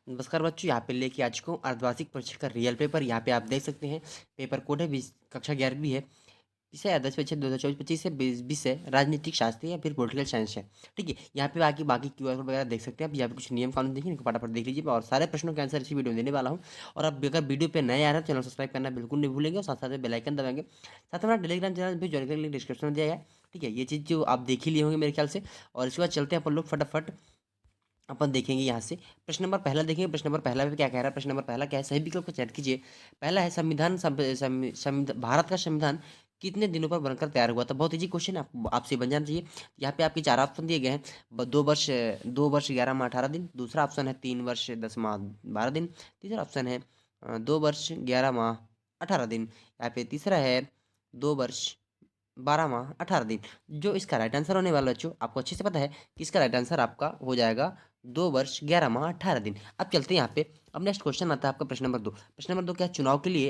नमस्कार बच्चों, यहाँ पे लेके आ चुका हूँ अर्धवार्षिक परीक्षा का रियल पेपर। यहाँ पे आप देख सकते हैं पेपर कोड है 20 कक्षा 11वीं है। विषय है 10 परीक्षा 2024-25 से 20 है राजनीतिक शास्त्र या फिर पॉलिटिकल साइंस है। ठीक है, यहाँ पे बाकी क्यूआर कोड वगैरह देख सकते हैं आप। यहाँ पे कुछ नियम कानून देखिए, इनको फटाफट देख लीजिए और सारे प्रश्नों के आंसर इसी वीडियो में देने वाला हूँ। और अब अगर वीडियो पे नए आ रहे हैं चैनल सब्सक्राइब करना बिल्कुल नहीं भूलेंगे और साथ साथ बेल आइकन दबाएंगे। साथ में टेलीग्राम चैनल भी ज्वाइन करने लिंक डिस्क्रिप्शन में दिया गया है। ठीक है, ये चीज़ जो आप देख ही लिए होंगे मेरे ख्याल से। और इसके बाद चलते हैं अपन लोग फटाफट अपन देखेंगे यहाँ से। प्रश्न नंबर पहला देखेंगे। प्रश्न नंबर पहला पे क्या कह रहा है? प्रश्न नंबर पहला क्या है? सही विकल्प को चयन कीजिए। पहला है भारत का संविधान कितने दिनों पर बनकर तैयार हुआ था? बहुत इजी क्वेश्चन है, आपसे बन जाना चाहिए। यहाँ पे आपके चार ऑप्शन दिए गए हैं। 2 वर्ष 11 माह 18 दिन। दूसरा ऑप्शन है 3 वर्ष 10 माह 12 दिन। तीसरा ऑप्शन है 2 वर्ष 11 माह 18 दिन। यहाँ पे तीसरा है 2 वर्ष 12 माह 18 दिन। जो इसका राइट आंसर होने वाला बच्चों, आपको अच्छे से पता है कि इसका राइट आंसर आपका हो जाएगा 2 वर्ष 11 माह 18 दिन। अब चलते हैं यहाँ पे। अब नेक्स्ट क्वेश्चन आता है आपका प्रश्न नंबर 2। प्रश्न नंबर 2 क्या है? चुनाव के लिए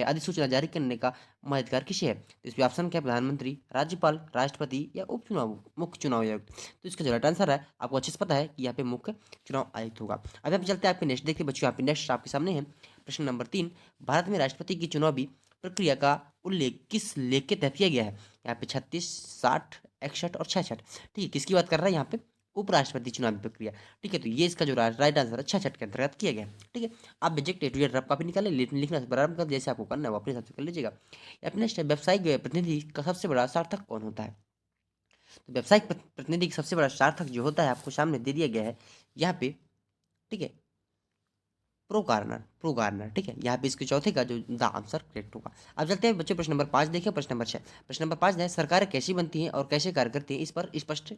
अधिसूचना जारी करने का मताधिकार किसे है? तो इसमें ऑप्शन क्या है? प्रधानमंत्री, राज्यपाल, राष्ट्रपति या मुख्य चुनाव आयुक्त। तो इसका जो राइट आंसर है आपको अच्छे से पता है कि यहाँ पे मुख्य चुनाव आयुक्त होगा। अब यहाँ पे चलते हैं आपके नेक्स्ट। देखिए बच्चों, यहाँ पे नेक्स्ट आपके सामने है प्रश्न नंबर 3। भारत में राष्ट्रपति की चुनावी प्रक्रिया का उल्लेख किस लेख के तहत किया गया है? यहाँ पे 36, 60, 61 और 66। ठीक है, किसकी बात कर रहा है यहाँ पे? उपराष्ट्रपति चुनावी प्रक्रिया। ठीक है, तो ये इसका जो राइट आंसर है 66 के अंतर्गत किया गया है। ठीक है, आप बेजिक टेटुएट रफ काफी निकाले, लिखना प्रारंभ कर जैसे आपको करना है वो अपने हिसाब से कर लीजिएगा। अपने व्यावसायिक प्रतिनिधि का सबसे बड़ा सार्थक कौन होता है? तो व्यावसायिक प्रतिनिधि का सबसे बड़ा सार्थक जो होता है आपको सामने दे दिया गया है यहाँ पे। ठीक है, प्रो गार्नर। ठीक है, यहाँ पे इसके चौथे का जो द आंसर करेक्ट होगा। अब चलते हैं बच्चों प्रश्न नंबर 5 देखें। प्रश्न नंबर 6। प्रश्न नंबर 5 है सरकारें कैसी बनती हैं और कैसे कार्य करती हैं, इस पर स्पष्ट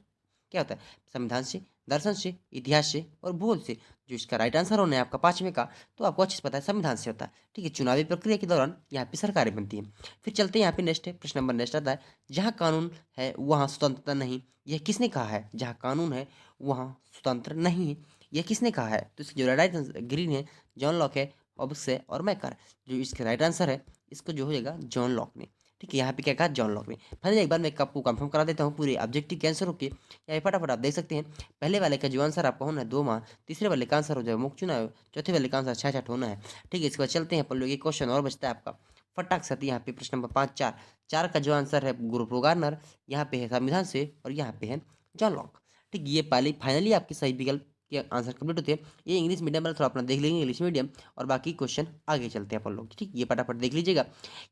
क्या होता है? संविधान से, दर्शन से, इतिहास से और भूगोल से। जो इसका राइट आंसर होना है आपका पांचवें का, तो आपको अच्छे से पता है संविधान से होता है। ठीक है, चुनावी प्रक्रिया के दौरान यहाँ पे सरकारें बनती हैं। फिर चलते हैं यहाँ पे नेक्स्ट है प्रश्न नंबर नेक्स्ट आता है जहाँ कानून है वहाँ स्वतंत्रता नहीं, यह किसने कहा है? जहाँ कानून है वहाँ स्वतंत्र नहीं है, यह किसने कहा है? तो इसकी जो राइट आंसर ग्रीन है, जॉन लॉक है, ऑब्स है और मैकर। जो इसका राइट आंसर है इसको जो हो जाएगा जॉन लॉक ने। ठीक है, यहाँ पे क्या कहा? जॉन लॉक ने। फाइनली एक बार मैं आपको कंफर्म करा देता हूँ पूरे ऑब्जेक्टिव के आंसर के। यहाँ फटाफट आप देख सकते हैं पहले वाले का जो आंसर आपका होना है 2 माह, तीसरे वाले का आंसर हो जाएगा मुख्य चुनाव, चौथे वाले का आंसर 66 होना है। ठीक है, इसके बाद चलते हैं अपन लोग, एक क्वेश्चन और बचता है आपका फटाक से। यहाँ पे प्रश्न नंबर 5 4 4 का जो आंसर है गुरु गार्नर, यहाँ पे है संविधान से और यहाँ पे है जॉन लॉक। ठीक, ये पहले फाइनली आपके सही विकल्प के आंसर कंप्लीट होते हैं। ये इंग्लिश मीडियम वाला थोड़ा अपना देख लेंगे, इंग्लिश मीडियम। और बाकी क्वेश्चन आगे चलते हैं अपन लोग। ठीक, ये फटाफट देख लीजिएगा।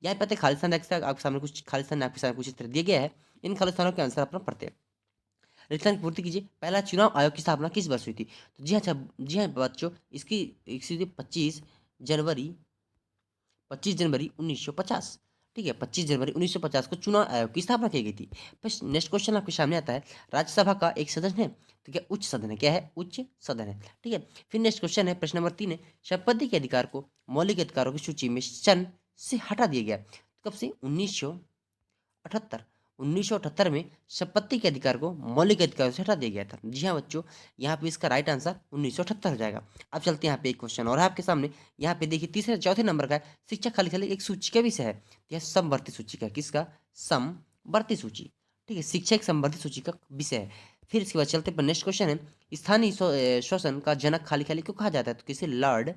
यहाँ पे खालिस्तान आपके सामने कुछ खालिस्तान आपके सामने कुछ इस तरह दिया गया है। इन खालिस्तानों के आंसर अपना पढ़ते हैं। रिक्तान की पूर्ति कीजिए। पहला चुनाव आयोग की स्थापना किस वर्ष हुई थी? तो जी हाँ बच्चों, इसकी 25 जनवरी 1950। ठीक है, 25 जनवरी 1950 को चुनाव आयोग की स्थापना की गई थी। बस नेक्स्ट क्वेश्चन आपके सामने आता है राज्यसभा का एक सदन है तो क्या उच्च सदन है? क्या है? उच्च सदन है। ठीक है, फिर नेक्स्ट क्वेश्चन है प्रश्न नंबर 3 है संपत्ति के अधिकार को मौलिक अधिकारों की सूची में सन से हटा दिया गया। कब से? 1978। 1978 में संपत्ति के अधिकार को मौलिक अधिकारों से हटा दिया गया था। जी हाँ बच्चों, यहाँ पे इसका राइट आंसर 1978 हो जाएगा। अब चलते हैं यहाँ पे एक क्वेश्चन और है आपके सामने। यहाँ पे देखिए तीसरे चौथे नंबर का है शिक्षा खाली खाली एक सूची का विषय है। यह समवर्ती सूची का, किसका? समवर्ती सूची। ठीक है, शिक्षा एक समवर्ती सूची का विषय है। फिर इसके बाद चलते पर नेक्स्ट क्वेश्चन है स्थानीय शोषण का जनक खाली खाली क्यों कहा जाता है? तो किसे? Lord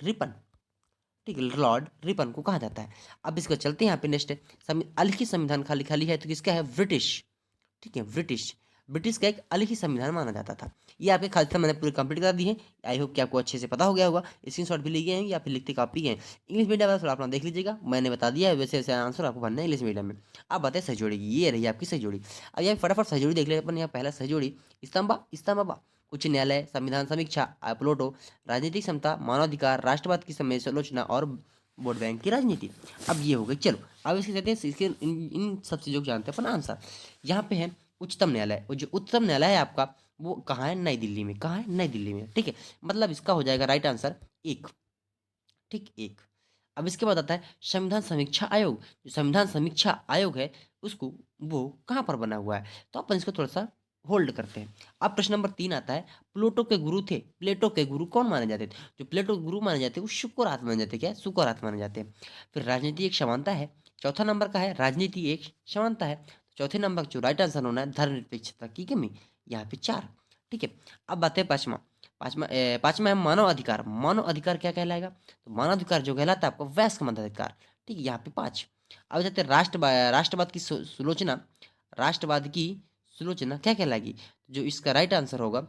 Ripon. ठीक है, लॉर्ड रिपन को कहा जाता है। अब इसको चलते हैं यहाँ पे नेक्स्ट अलग ही संविधान खाली खाली है तो किसका है? ब्रिटिश। ठीक है, ब्रिटिश का एक अलग ही संविधान माना जाता था। ये आपके खालिस्तान मैंने पूरी कंप्लीट कर दी है। आई होप कि आपको अच्छे से पता हो गया होगा। स्क्रीनशॉट भी लिए गए हैं या फिर लिखते कॉपी गए हैं। इंग्लिश मीडियम वाला थोड़ा अपना देख लीजिएगा, मैंने बता दिया है वैसे वैसे आंसर आपको भरना है इंग्लिश मीडियम में। अब बताए सही जोड़ी की, ये रही आपकी सही जोड़ी। अब यहाँ फटाफट सही जोड़ी देख ले अपन। यहाँ पहला सही जोड़ी इस्लामाबाद उच्च न्यायालय, संविधान समीक्षा, प्लूटो, राजनीतिक समता, मानवाधिकार, राष्ट्रवाद की समालोचना और वोट बैंक की राजनीति। अब ये हो गई। चलो अब इसके कहते हैं इसके इन सब चीज़ों को जानते हैं अपन आंसर। यहाँ पे है उच्चतम न्यायालय, और जो उच्चतम न्यायालय है आपका वो कहाँ है? नई दिल्ली में। कहाँ है? नई दिल्ली में। ठीक है, मतलब इसका हो जाएगा राइट आंसर एक। ठीक, एक। अब इसके बाद आता है संविधान समीक्षा आयोग। जो संविधान समीक्षा आयोग है उसको वो कहाँ पर बना हुआ है? तो अपन इसको थोड़ा सा होल्ड करते हैं। अब प्रश्न नंबर 3 आता है प्लेटो के गुरु कौन माने जाते थे? जो प्लेटो के गुरु माने जाते हैं वो शुक्रनाथ माने जाते हैं। क्या? शुक्रनाथ माने जाते हैं। फिर राजनीति एक समानता है। चौथा नंबर का है राजनीति एक समानता है। चौथे नंबर जो राइट आंसर होना है धर्मनिरपेक्षता की कमी। यहाँ पे 4। ठीक है, अब बात है पांचवा पाँचवा है मानव अधिकार। मानव अधिकार क्या कहलाएगा? तो मानव अधिकार जो कहलाता है आपका वयस्क मताधिकार। ठीक है, यहाँ पे 5। अब जाते हैं राष्ट्रवाद की सुलोचना। राष्ट्रवाद की सुलोचना क्या कहलाएगी? जो इसका राइट आंसर होगा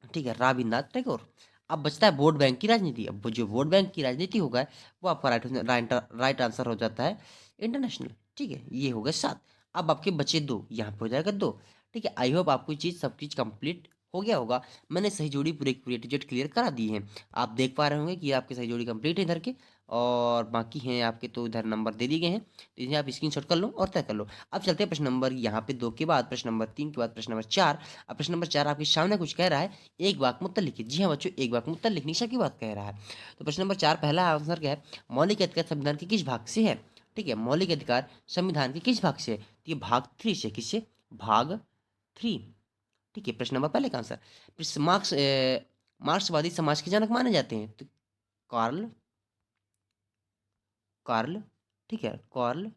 ठीक है, रविन्द्रनाथ टैगोर। अब बचता है वोट बैंक की राजनीति। अब जो वोट बैंक की राजनीति होगा वो आपका राइट आंसर हो जाता है इंटरनेशनल। ठीक है, ये हो गए 7। अब आपके बचे 2, यहाँ पे हो जाएगा 2। ठीक है, आई होप आपको चीज़ सब चीज़ कंप्लीट हो गया होगा। मैंने सही जोड़ी पूरे पूरे टिकट क्लियर करा दी है। आप देख पा रहे होंगे कि आपके सही जोड़ी कंप्लीट है इधर के, और बाकी हैं आपके तो इधर नंबर दे दिए गए हैं, तो इन्हें आप स्क्रीनशॉट कर लो और तय कर लो। अब चलते हैं प्रश्न नंबर यहाँ पे 2 के बाद प्रश्न नंबर 3 के बाद प्रश्न नंबर 4। अब प्रश्न नंबर 4 आपके सामने कुछ कह रहा है, एक वाक्य में उत्तर लिखिए। जी हाँ बच्चों, एक वाक्य में उत्तर लिखने की बात कह रहा है। तो प्रश्न नंबर 4 पहला आंसर क्या है? मौलिक अधिकार संविधान के किस भाग से है? ठीक है, मौलिक अधिकार संविधान के किस भाग से है? तो ये भाग 3 से। किससे? भाग 3। ठीक है, प्रश्न नंबर पहले का आंसर। मार्क्सवादी समाज के जनक माने जाते हैं तो कार्ल कार्ल ठीक है, कार्ल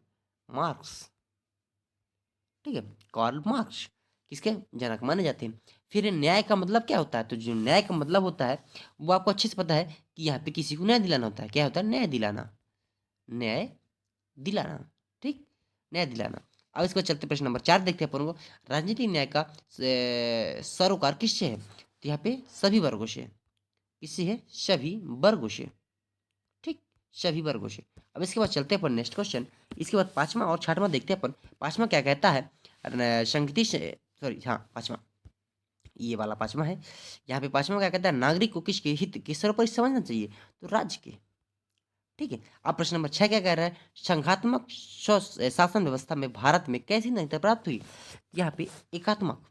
मार्क्स। ठीक है, कार्ल मार्क्स किसके जनक माने जाते हैं। फिर न्याय का मतलब क्या होता है? तो जो न्याय का मतलब होता है वो आपको अच्छे से पता है कि यहाँ पे किसी को न्याय दिलाना होता है। क्या होता है? न्याय दिलाना। न्याय दिलाना। ठीक, न्याय दिलाना। अब इसके बाद चलते प्रश्न नंबर 4 देखते हैं अपन को। राजनीतिक न्याय का सरोकार किससे है? तो यहाँ पे सभी वर्गों से। किससे है? सभी वर्गों से। ठीक, सभी वर्गों से। अब इसके बाद चलते हैं अपन नेक्स्ट क्वेश्चन। इसके बाद 5वां और 6वां देखते हैं अपन। 5वां क्या कहता है? संगति से सॉरी, हाँ 5वां, ये वाला 5वां है। यहाँ पे 5वां क्या कहता है? नागरिक को किसके हित के सर्वोपरि समझना चाहिए? तो राज्य के। ठीक है, अब प्रश्न नंबर 6 क्या कह रहा है? संघात्मक शासन व्यवस्था में भारत में कैसी नैतिकता प्राप्त हुई? यहाँ पे एकात्मक।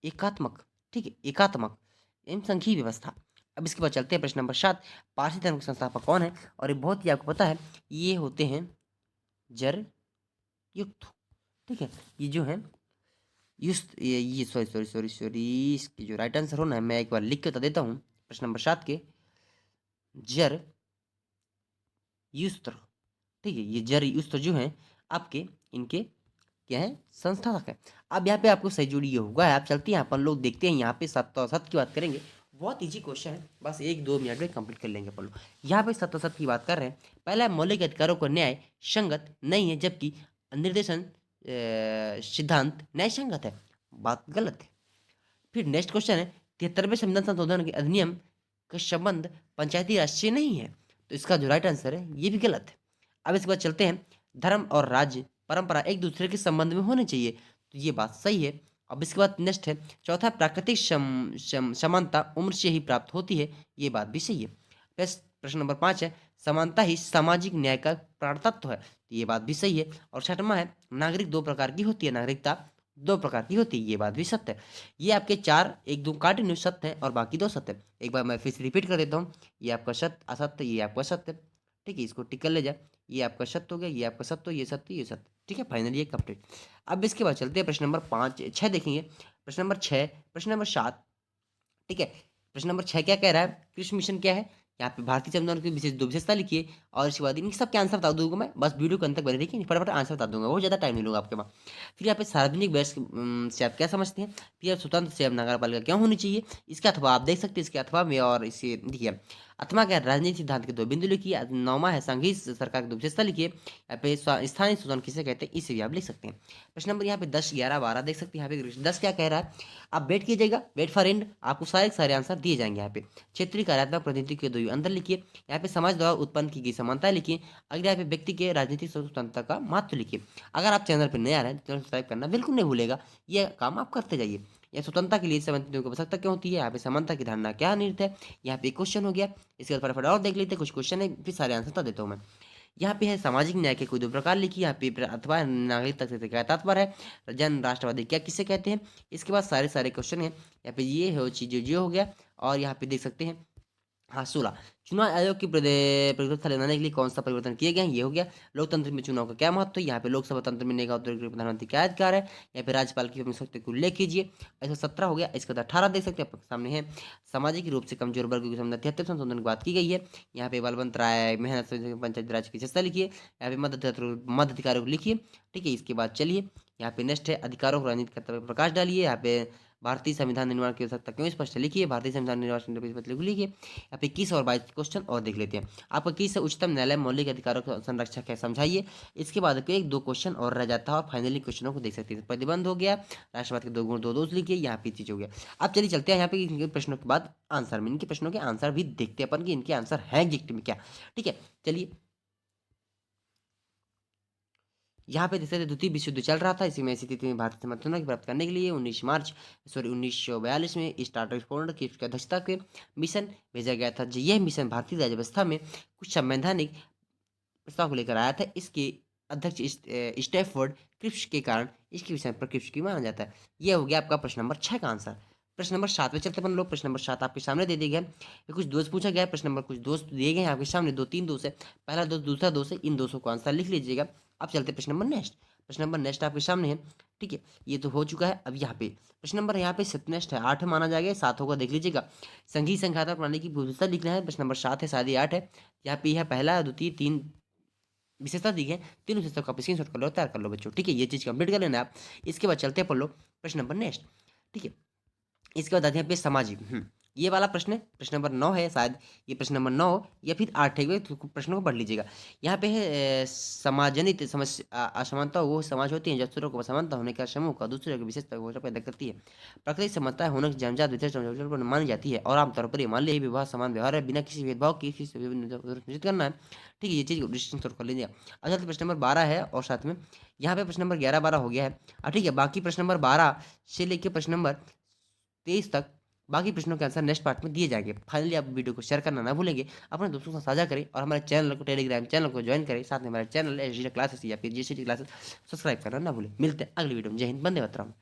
एकात्मक। ठीक है, एकात्मक एवं संघीय व्यवस्था। अब इसके बाद चलते हैं प्रश्न नंबर 7। पारसी धर्म के संस्थापक कौन है? और ये बहुत ही आपको पता है, ये होते हैं जर युक्त। ठीक है, ये जो है युस्त ये सॉरी सॉरी सॉरी सॉरी इसकी जो राइट आंसर होना है, मैं एक बार लिख के बता देता हूँ। प्रश्न नंबर 7 के जर युस्त्र। ठीक है, ये जर युस्त्र जो है आपके, इनके क्या है? संस्थापक है। अब यहाँ पे आपको सही जोड़ी ये होगा। आप चलते हैं अपन लोग देखते हैं यहाँ पे सत्य और सत्य की बात करेंगे। बहुत इजी क्वेश्चन है, बस 1-2 मिनट में कंप्लीट कर लेंगे अपन लोग। यहाँ पे सत्य और सत्य की बात कर रहे हैं। पहला, मौलिक अधिकारों को न्याय संगत नहीं है, जबकि निर्देशन सिद्धांत न्याय संगत है। बात गलत है। फिर नेक्स्ट क्वेश्चन है, 73वें संविधान संशोधन के अधिनियम का संबंध पंचायती राज से नहीं है। तो इसका जो राइट आंसर है ये भी गलत है। अब इसके बाद चलते हैं, धर्म और राज्य परंपरा एक दूसरे के संबंध में होने चाहिए। तो ये बात सही है। अब इसके बाद नेक्स्ट है, चौथा, प्राकृतिक समानता उम्र से ही प्राप्त होती है। ये बात भी सही है। प्रश्न नंबर 5 है, समानता ही सामाजिक न्याय का प्राण तत्व है। तो ये बात भी सही है। और 6वां है, नागरिक 2 प्रकार की होती है। नागरिकता 2 प्रकार की होती है। ये बात भी सत्य है। ये आपके 4 1-2 कंटिन्यू सत्य है और बाकी 2 सत्य है। एक बार मैं फिर से रिपीट कर देता हूँ। ये आपका सत्य असत्य, ये आपका सत्य। ठीक है, इसको टिक कर ले जाए। ये आपका सत्य हो गया, ये आपका सत्य, ये सत्य, ये सत्य। ठीक है, फाइनली ये कंप्लीट। अब इसके बाद चलते हैं प्रश्न नंबर 6 देखेंगे। प्रश्न नंबर 6, प्रश्न नंबर 7। ठीक है, प्रश्न नंबर 6 क्या कह रहा है? कृषि मिशन क्या है? यहाँ पे भारतीय संविधान की विशेष 2 विशेषता लिखिए, और इसके बाद इनके सबके आंसर बता दूंगा मैं, बस वीडियो के अंत तक बने रहिए, फटाफट आंसर बता दूंगा, बहुत ज़्यादा टाइम नहीं लूंगा आपके पास। फिर यहाँ पे सार्वजनिक व्यय से आप क्या समझते हैं? फिर आप स्वतंत्र सेवा नगर पालिका क्यों होनी चाहिए? इसके अथवा आप देख सकते हैं, इसके अथवा में, और इसे देखिए अथवा क्या, राजनीतिक सिद्धांत के 2 बिंदु लिखिए। 9वां है, संघीय सरकार की 2 विशेषता लिखिए। यहाँ पे स्थानीय शोषण किसे कहते हैं, इसे भी आप लिख सकते हैं। प्रश्न नंबर यहाँ पे 10, 11, 12 देख सकते हैं। यहाँ पे 10 क्या कह रहा है? आप वेट कीजिएगा, वेट फॉर एंड, आपको सारे आंसर दिए जाएंगे। यहाँ पे क्षेत्रीय कार्यात्मक प्रतिनिधि के 2 अंदर लिखिए। यहाँ पे समाज द्वारा उत्पन्न की गई समानता लिखिए। अगले यहाँ पे व्यक्ति के राजनीतिक स्वतंत्रता का महत्व लिखिए। अगर आप चैनल पर नए आ रहे हैं तो चैनल सब्सक्राइब करना बिल्कुल नहीं भूलेगा, ये काम आप करते जाइए। यह स्वतंत्रता के लिए समानता की आवश्यकता क्यों होती है? यहाँ पे समानता की धारणा क्या निहित है? यहाँ पे क्वेश्चन हो गया। इसके बाद फटाफट और देख लेते हैं, कुछ क्वेश्चन है, फिर सारे आंसर बता देता हूँ मैं। यहाँ पे है, सामाजिक न्याय के कोई 2 प्रकार लिखिए। यहाँ पे अथवा नागरिकता से क्या तात्पर्य है? जन राष्ट्रवादी क्या किसे कहते हैं? इसके बाद सारे क्वेश्चन हैं। यहाँ पे ये हो चीज़ जो हो गया, और यहाँ पे देख सकते हैं। हाँ, 16, चुनाव आयोग की प्रतिबद्धता बनाने के लिए कौन सा परिवर्तन किए गए हैं? ये हो गया। लोकतंत्र में चुनाव का क्या महत्व है? यहाँ पे लोकसभा तंत्र में नेता प्रधानमंत्री क्या अधिकार है? यहाँ पे राज्यपाल की अपनी शक्ति को उल्लेख कीजिए। ऐसा 17 हो गया। इसके बाद 18 देख सकते हैं आपके सामने है, सामाजिक रूप से कमजोर वर्ग की संबंध 73 संशोधन की बात की गई है। यहाँ पे बलवंत राय मेहनत पंचायती राज की चर्चा लिखिए। यहाँ पे मध्य अधिकारों को लिखिए। ठीक है, इसके बाद चलिए यहाँ पे नेक्स्ट है, अधिकारों को राजनीतिक कर्तव्य पर प्रकाश डालिए। यहाँ पे भारतीय संविधान निर्माण की आवश्यकता क्यों स्पष्ट है, लिखिए। भारतीय संविधान निर्माण लिखिए। यहाँ पे 21 और 22 क्वेश्चन और देख लेते हैं। आपका 21 उच्चतम न्यायालय मौलिक अधिकारों का संरक्षक है, समझाइए। इसके बाद पे 1-2 क्वेश्चन और रह जाता है और फाइनली क्वेश्चनों को देख सकते हैं। प्रतिबंध हो गया, राष्ट्रवाद के 2 गुण 2 दोष लिखिए, यहाँ पे चीज हो गया। अब चलिए चलते हैं यहाँ पे इनके प्रश्नों के बाद आंसर में, इनके प्रश्नों के आंसर भी देखते हैं अपन कि इनके आंसर है एग्जैक्ट में क्या। ठीक है, चलिए। यहाँ पे जैसे द्वितीय विश्व युद्ध चल रहा था, इसी में स्थिति में भारत समर्थन प्राप्त करने के लिए 1942 में स्टार्ट पोलैंड की उसकी अध्यक्षता के मिशन भेजा गया था। यह मिशन भारतीय राज्य व्यवस्था में कुछ संवैधानिक प्रस्ताव को लेकर आया था। इसके अध्यक्ष स्टैफोर्ड क्रिप्स के कारण इसके विषय पर क्रिप्स की माना जाता है। यह हो गया आपका प्रश्न नंबर 6 का आंसर। प्रश्न नंबर 7 पे चलते अपन लोग। प्रश्न नंबर 7 आपके सामने दे दिए गए हैं। कुछ दोस्त पूछा गया है। प्रश्न नंबर कुछ दोस्त दिए गए हैं आपके सामने, 2-3 दोस्त है। पहला दोस्त, दूसरा दोस्त है, इन दोस्तों को आंसर लिख लीजिएगा। अब चलते प्रश्न नंबर नेक्स्ट। प्रश्न नंबर नेक्स्ट आपके सामने है। ठीक है, ये तो हो चुका है। अब यहाँ पे प्रश्न नंबर यहाँ पे नेक्स्ट है 8 माना जाएगा, 7 होगा, देख लीजिएगा। संघीय संघाता प्रणाली की विशेषता लिखना है। प्रश्न नंबर 7 है, शायद ये 8 है। यहाँ पे यह पहला, द्वितीय, 3 विशेषता दी है। तीनों विशेषता का स्क्रीनशॉट कर लो, तैयार कर लो बच्चों। ठीक है, ये चीज कंप्लीट कर लेना आप। इसके बाद चलते हैं पढ़ लो प्रश्न नंबर नेक्स्ट। ठीक है, इसके बाद आते हैं पे सामाजिक। ये वाला प्रश्न है, प्रश्न नंबर 9 है शायद। ये प्रश्न नंबर 9 या फिर 8 है, तो प्रश्नों को पढ़ लीजिएगा। यहाँ पे है समाजनित समस्या असमानता वो समाज होती है जब को असमानता होने का समूह का दूसरे की विशेषता को पैदा करती है। प्राकृतिक समानता होने की जन्मजात विशेष पर मानी जाती है और आमतौर पर ये मान लिया विवाह समान व्यवहार है, बिना किसी भेदभाव की किसी से निश्चित करना है। ठीक है, ये चीज़ डिस्टिंक्शन कर लीजिए। अच्छा, तो प्रश्न नंबर 12 है और साथ में यहाँ पे प्रश्न नंबर 11-12 हो गया है। ठीक है, बाकी प्रश्न नंबर 12 से लेकर प्रश्न नंबर 23 तक बाकी प्रश्नों के आंसर नेक्स्ट पार्ट में दिए जाएंगे। फाइनली आप वीडियो को शेयर करना ना भूलेंगे, अपने दोस्तों के साथ साझा करें और हमारे चैनल को, टेलीग्राम चैनल को ज्वाइन करें। साथ में हमारे चैनल एसडी क्लासेस या फिर जीसीटी क्लासेस सब्सक्राइब करना ना भूलें। मिलते हैं अगली वीडियो में। जय हिंद, वंदे मातरम।